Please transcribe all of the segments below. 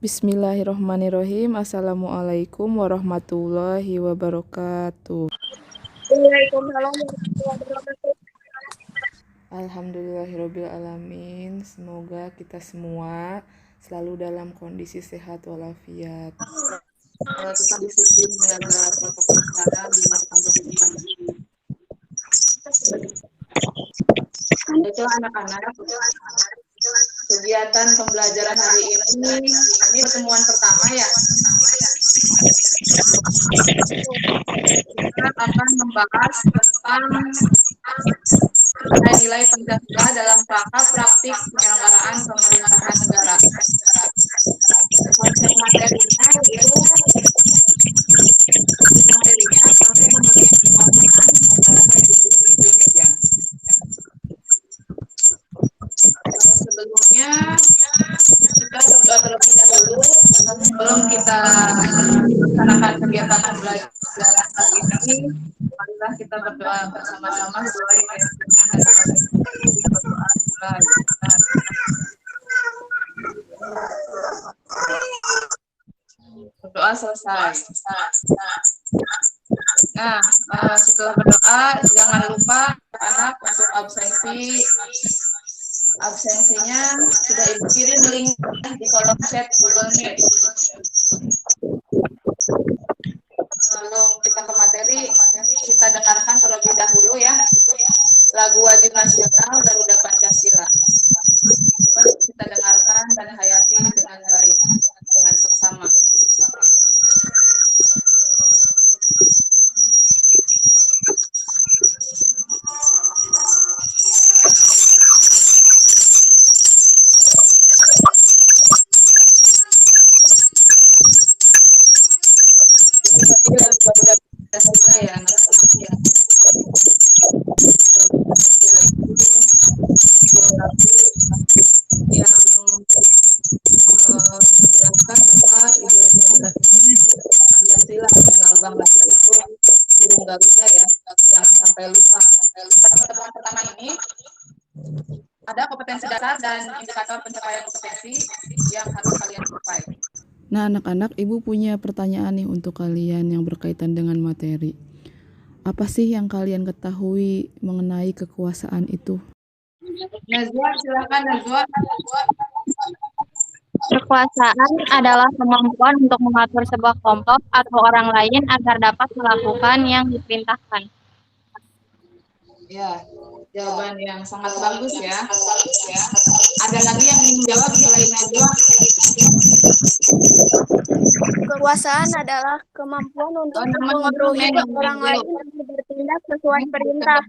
Bismillahirrohmanirrohim. Assalamualaikum warahmatullahi wabarakatuh. Waalaikumsalam warahmatullahi wabarakatuh. Alhamdulillahirabbil alamin. Semoga kita semua selalu dalam kondisi sehat walafiat. Tetap disiplin menjaga protokol kesehatan di masa pandemi ini. Itu anak-anak, kegiatan pembelajaran hari ini pertemuan pertama ya. Kita akan membahas tentang nilai-nilai Pancasila dalam rangka praktik penyelenggaraan pemerintahan negara. Konsep materinya itu konsep pembagian kekuasaan negara Republik Indonesia. Sebelumnya kita berdoa terlebih dahulu sebelum kita melaksanakan kegiatan pembelajaran hari ini. Marilah kita berdoa bersama-sama. Berdoa selesai. Nah, setelah berdoa jangan lupa anak untuk absensinya sudah ibu kirim link di kolom chat Google Meet. Sebelum kita ke materi, kita dengarkan terlebih dahulu ya lagu wajib nasional Garuda Pancasila. Coba kita dengarkan dan hayati dengan baik, dengan seksama. Ya, anak-anak ya. Yang menjelaskan bahwa ideologi Pancasila dan lambang kita itu burung Garuda ya, jangan sampai lupa. Pada pertemuan pertama ini ada kompetensi dasar dan indikator pencapaian kompetensi yang harus kalian capai. Nah, anak-anak, Ibu punya pertanyaan nih untuk kalian yang berkaitan dengan materi. Apa sih yang kalian ketahui mengenai kekuasaan itu? Najwa, silakan Najwa. Kekuasaan adalah kemampuan untuk mengatur sebuah kelompok atau orang lain agar dapat melakukan yang diperintahkan. Ya, jawaban yang sangat bagus ya. Ada lagi yang ingin menjawab selain Najwa? Kekuasaan adalah kemampuan untuk mempengaruhi orang lain untuk bertindak sesuai perintah.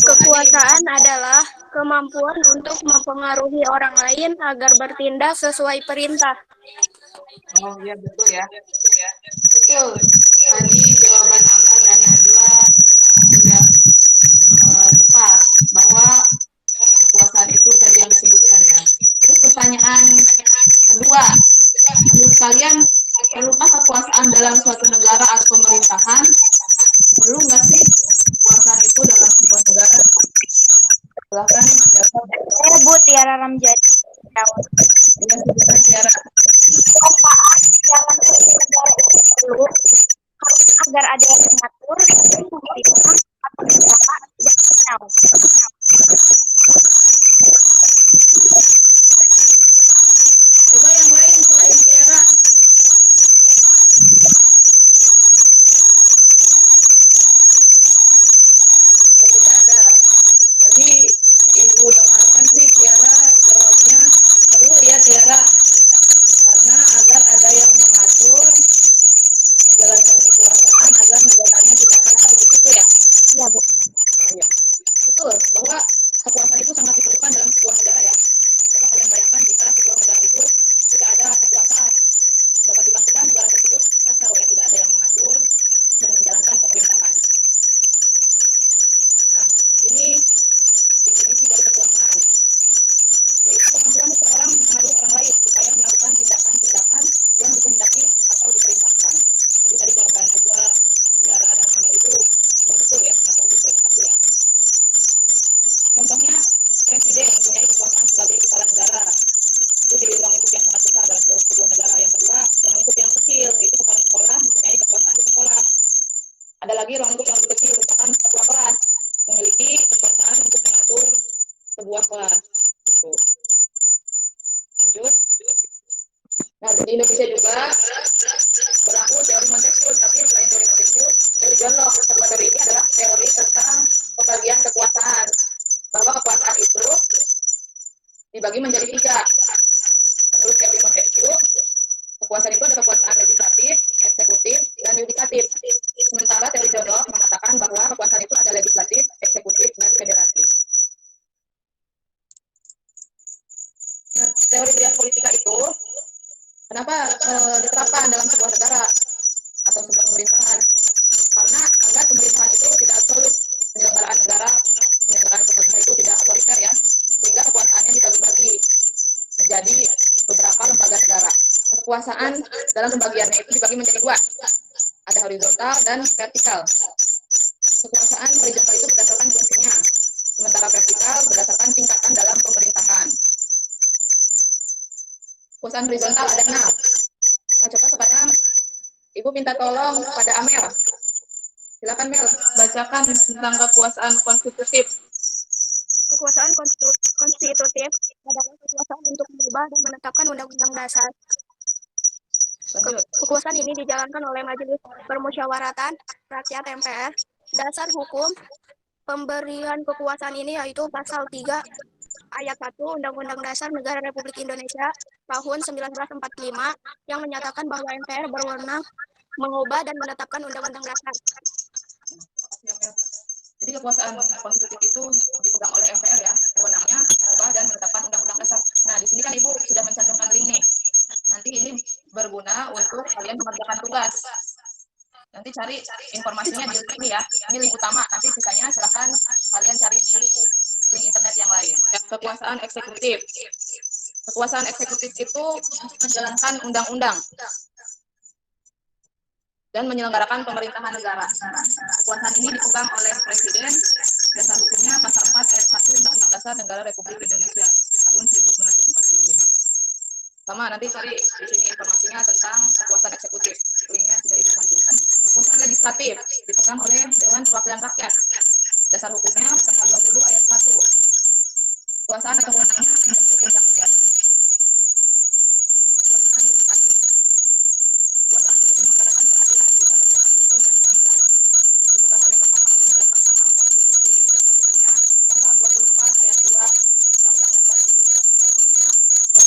Kekuasaan adalah kemampuan untuk mempengaruhi orang lain agar bertindak sesuai perintah. Oh iya betul ya. Betul. Tadi jawaban Amel dan Najwa sudah tepat bahwa kekuasaan itu tadi yang disebutkan ya. Terus pertanyaan kedua, menurut kalian perlukah kekuasaan dalam suatu negara atau pemerintahan? Perlu nggak sih kekuasaan itu dalam sebuah negara? Silahkan jawab. Saya Bu Tiara Ramjati. Ya, sebutkan Tiara. Kekuasaan dalam suatu negara itu perlu agar ada yang mengatur, memerintah, atau negara tidak tahu. Coba yang lain selain Tiara. Tidak ada. Jadi Ibu dengarkan sih Tiara jawabnya perlu ya Tiara, karena agar ada yang mengatur menjalankan kekuasaan agar negaranya tidak kacau begitu ya. Iya Bu. Di Indonesia juga berlaku teori Montesquieu, tapi selain teori Montesquieu, teori John Locke. Kedua teori ini adalah teori tentang pembagian kekuasaan, bahwa kekuasaan itu dibagi menjadi 3. Menurut teori Montesquieu, kekuasaan itu ada kekuasaan legislatif, eksekutif, dan yudikatif. Sementara teori John Locke mengatakan bahwa kekuasaan itu ada legislatif, eksekutif, dan federatif. Nah, teori trias politika itu kenapa diterapkan dalam sebuah negara atau sebuah pemerintahan? Karena agar pemerintahan itu tidak absolut, penyelenggaraan pemerintah itu tidak otoriter ya, sehingga kekuasaannya dibagi-bagi menjadi beberapa lembaga negara. Kekuasaan dalam pembagiannya itu dibagi menjadi 2, ada horizontal dan vertikal. Kekuasaan horizontal itu berdasarkan fungsinya, sementara vertikal berdasarkan tingkatan dalam pemerintahan. Kekuasaan horizontal ada 6. Nah, coba sekarang Ibu minta tolong pada Amel. Silakan Mel, bacakan tentang kekuasaan konstitutif. Kekuasaan konstitutif adalah kekuasaan untuk mengubah dan menetapkan undang-undang dasar. Lanjut. Kekuasaan ini dijalankan oleh Majelis Permusyawaratan Rakyat MPR. Dasar hukum pemberian kekuasaan ini yaitu Pasal 3 Ayat 1 Undang-Undang Dasar Negara Republik Indonesia tahun 1945 yang menyatakan bahwa MPR berwenang mengubah dan menetapkan undang-undang dasar. Jadi kekuasaan konstitutif itu dipegang oleh MPR ya, wewenangnya mengubah dan menetapkan undang-undang dasar. Nah, di sini kan Ibu sudah mencantumkan link nih. Nanti ini berguna untuk kalian mengerjakan tugas. Nanti cari informasinya di link ini ya. Ini link utama. Nanti sisanya silakan kalian cari di link internet yang lain. Kekuasaan eksekutif. Kekuasaan eksekutif itu menjalankan undang-undang dan menyelenggarakan pemerintahan negara. Kekuasaan ini dipegang oleh Presiden. Dasar hukumnya Pasal 4 Ayat 1 Undang-Undang Dasar Negara Republik Indonesia tahun 1945. Sama nanti cari di sini informasinya tentang kekuasaan eksekutif. Linknya sudah Ibu cantumkan. Kekuasaan legislatif dipegang oleh Dewan Perwakilan Rakyat. Dasar hukumnya Pasal 20 Ayat 1. Kekuasaan atau wewenangnya membentuk undang-undang.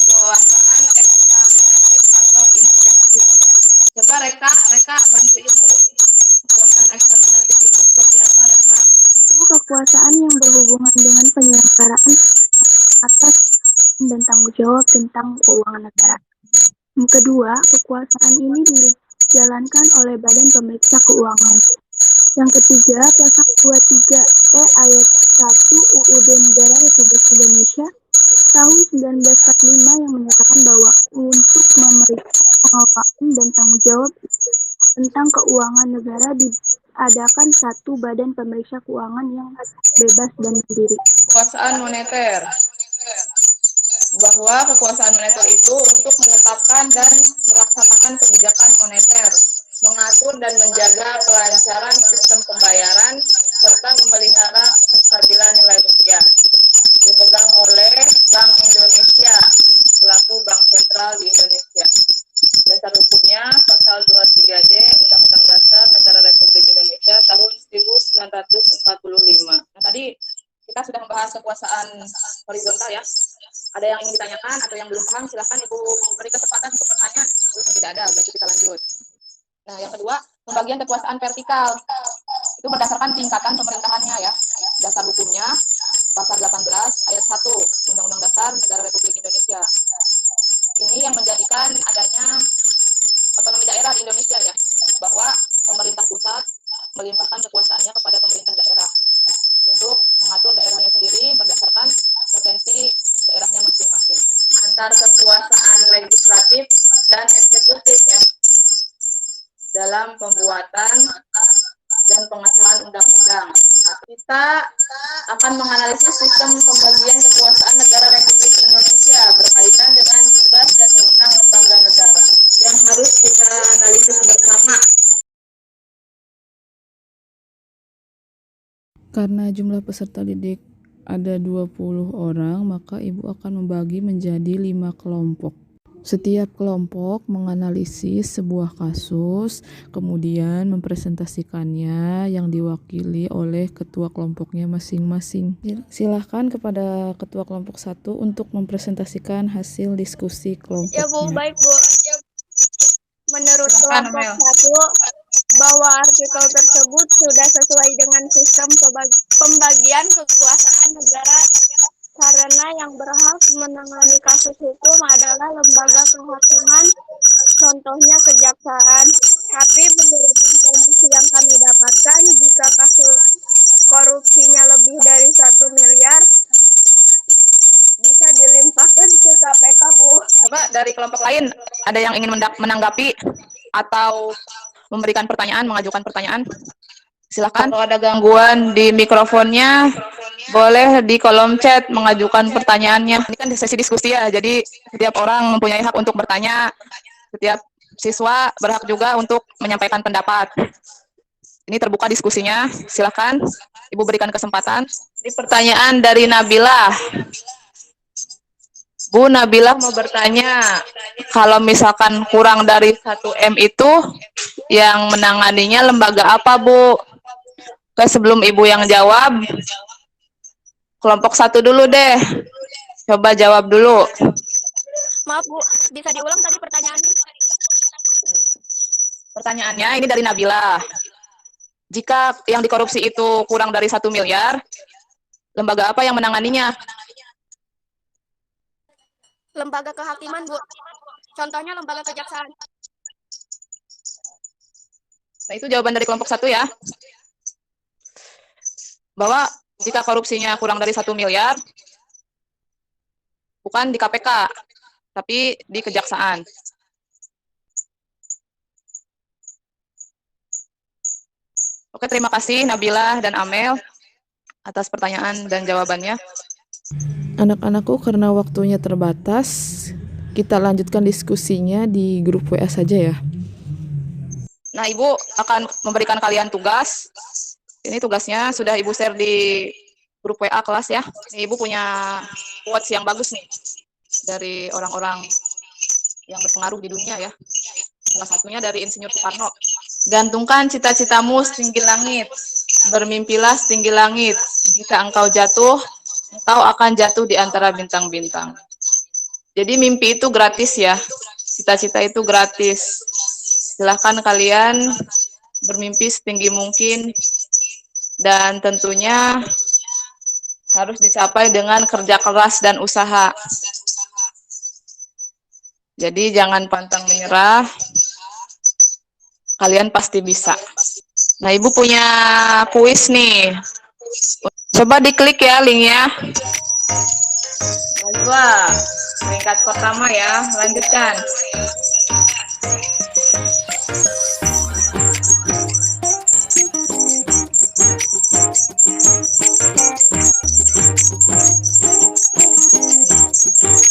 Kekuasaan eksaminatif atau inspeksi. Coba Reka bantu Ibu. Kekuasaan eksaminatif itu seperti apa, Reka? Itu kekuasaan yang berhubungan dengan penyelenggaraan atas dan tanggung jawab tentang keuangan negara. Yang kedua, kekuasaan ini dijalankan oleh Badan Pemeriksa Keuangan. Yang ketiga, Pasal 23E Ayat 1 UUD Negara Republik Indonesia tahun 1945 yang menyatakan bahwa untuk memeriksa pengelolaan dan tanggung jawab tentang keuangan negara diadakan satu badan pemeriksa keuangan yang bebas dan mandiri. Kekuasaan moneter. Bahwa kekuasaan moneter itu untuk menetapkan dan melaksanakan kebijakan moneter, mengatur dan menjaga kelancaran sistem pembayaran, serta memelihara kestabilan nilai rupiah. Dipegang oleh Bank Indonesia selaku Bank Sentral di Indonesia. Dasar hukumnya Pasal 23D Undang-Undang Dasar Negara Republik Indonesia tahun 1945. Nah, tadi kita sudah membahas kekuasaan horizontal ya. Ada yang ingin ditanyakan atau yang belum paham, silakan Ibu beri kesempatan untuk bertanya. Kalau tidak ada, berarti kita lanjut. Nah, yang kedua, pembagian kekuasaan vertikal. Itu berdasarkan tingkatan pemerintahannya ya. Dasar hukumnya Pasal 18 Ayat 1 Undang-Undang Dasar Negara Republik Indonesia. Ini yang menjadikan adanya otonomi daerah di Indonesia ya, bahwa pemerintah pusat melimpahkan kekuasaannya kepada pemerintah daerah untuk mengatur daerahnya sendiri berdasarkan potensi daerahnya masing-masing. Antar kekuasaan legislatif dan eksekutif ya, dalam pembuatan dan pengesahan undang-undang. Kita akan menganalisis sistem pembagian kekuasaan negara Republik Indonesia berkaitan dengan tugas dan wewenang lembaga negara yang harus kita analisis bersama. Karena jumlah peserta didik ada 20 orang, maka Ibu akan membagi menjadi 5 kelompok. Setiap kelompok menganalisis sebuah kasus, kemudian mempresentasikannya yang diwakili oleh ketua kelompoknya masing-masing. Silahkan kepada ketua kelompok 1 untuk mempresentasikan hasil diskusi Ya Bu, kelompoknya. baik Bu. Menurut Silakan, kelompok Amel. 1, bahwa artikel tersebut sudah sesuai dengan sistem pembagian kekuasaan negara karena yang berhak menangani kasus hukum adalah lembaga kehakiman, contohnya kejaksaan. Tapi menurut informasi yang kami dapatkan, jika kasus korupsinya lebih dari 1 miliar, bisa dilimpahkan ke KPK, Bu. Coba dari kelompok lain ada yang ingin menanggapi atau memberikan pertanyaan, mengajukan pertanyaan? Silakan. Kalau ada gangguan di mikrofonnya, boleh di kolom chat mengajukan pertanyaannya. Ini kan sesi diskusi ya, jadi setiap orang mempunyai hak untuk bertanya. Setiap siswa berhak juga untuk menyampaikan pendapat. Ini terbuka diskusinya, silakan. Ibu berikan kesempatan. Ini pertanyaan dari Nabila. Bu Nabila mau bertanya, kalau misalkan kurang dari 1 M itu, yang menanganinya lembaga apa, Bu? Oke, sebelum Ibu yang jawab, kelompok 1 dulu deh. Coba jawab dulu. Maaf Bu, bisa diulang tadi pertanyaannya? Pertanyaannya ini dari Nabila. Jika yang dikorupsi itu kurang dari 1 miliar, lembaga apa yang menanganinya? Lembaga kehakiman Bu, contohnya lembaga kejaksaan. Nah, itu jawaban dari kelompok 1 ya. Bahwa jika korupsinya kurang dari 1 miliar, bukan di KPK, tapi di kejaksaan. Oke, terima kasih Nabila dan Amel atas pertanyaan dan jawabannya. Anak-anakku, karena waktunya terbatas, kita lanjutkan diskusinya di grup WA saja ya. Nah, Ibu akan memberikan kalian tugas. Ini tugasnya sudah Ibu share di grup WA kelas ya. Ini Ibu punya quotes yang bagus nih dari orang-orang yang berpengaruh di dunia ya. Salah satunya dari Insinyur Soekarno. Gantungkan cita-citamu setinggi langit. Bermimpilah setinggi langit. Jika engkau jatuh, engkau akan jatuh di antara bintang-bintang. Jadi mimpi itu gratis ya. Cita-cita itu gratis. Silahkan kalian bermimpi setinggi mungkin. Dan tentunya harus dicapai dengan kerja keras dan usaha. Jadi jangan pantang menyerah. Kalian pasti bisa. Nah, Ibu punya kuis nih. Coba diklik ya linknya. Najwa, peringkat pertama ya. Lanjutkan.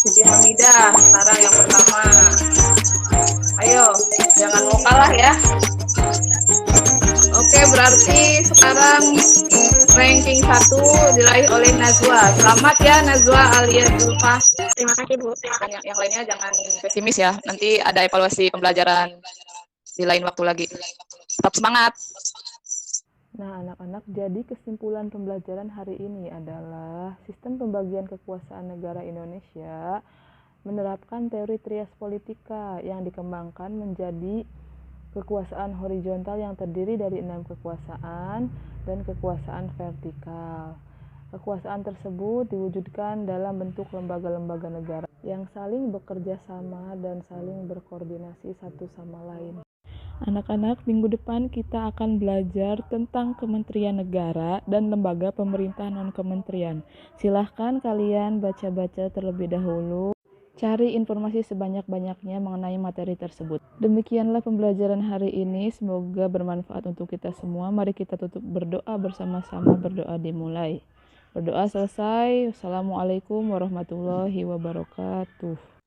Siti Hamidah, sekarang yang pertama. Ayo, jangan mau kalah ya. Oke, berarti sekarang ranking 1 diraih oleh Najwa. Selamat ya Najwa alias Zulfa. Terima kasih Bu. Dan yang lainnya jangan pesimis ya. Nanti ada evaluasi pembelajaran di lain waktu lagi. Tetap semangat. Nah, anak-anak, jadi kesimpulan pembelajaran hari ini adalah sistem pembagian kekuasaan negara Indonesia menerapkan teori trias politika yang dikembangkan menjadi kekuasaan horizontal yang terdiri dari 6 kekuasaan dan kekuasaan vertikal. Kekuasaan tersebut diwujudkan dalam bentuk lembaga-lembaga negara yang saling bekerja sama dan saling berkoordinasi satu sama lain. Anak-anak, minggu depan kita akan belajar tentang kementerian negara dan lembaga pemerintah non-kementerian. Silahkan kalian baca-baca terlebih dahulu. Cari informasi sebanyak-banyaknya mengenai materi tersebut. Demikianlah pembelajaran hari ini. Semoga bermanfaat untuk kita semua. Mari kita tutup berdoa bersama-sama. Berdoa dimulai. Berdoa selesai. Wassalamualaikum warahmatullahi wabarakatuh.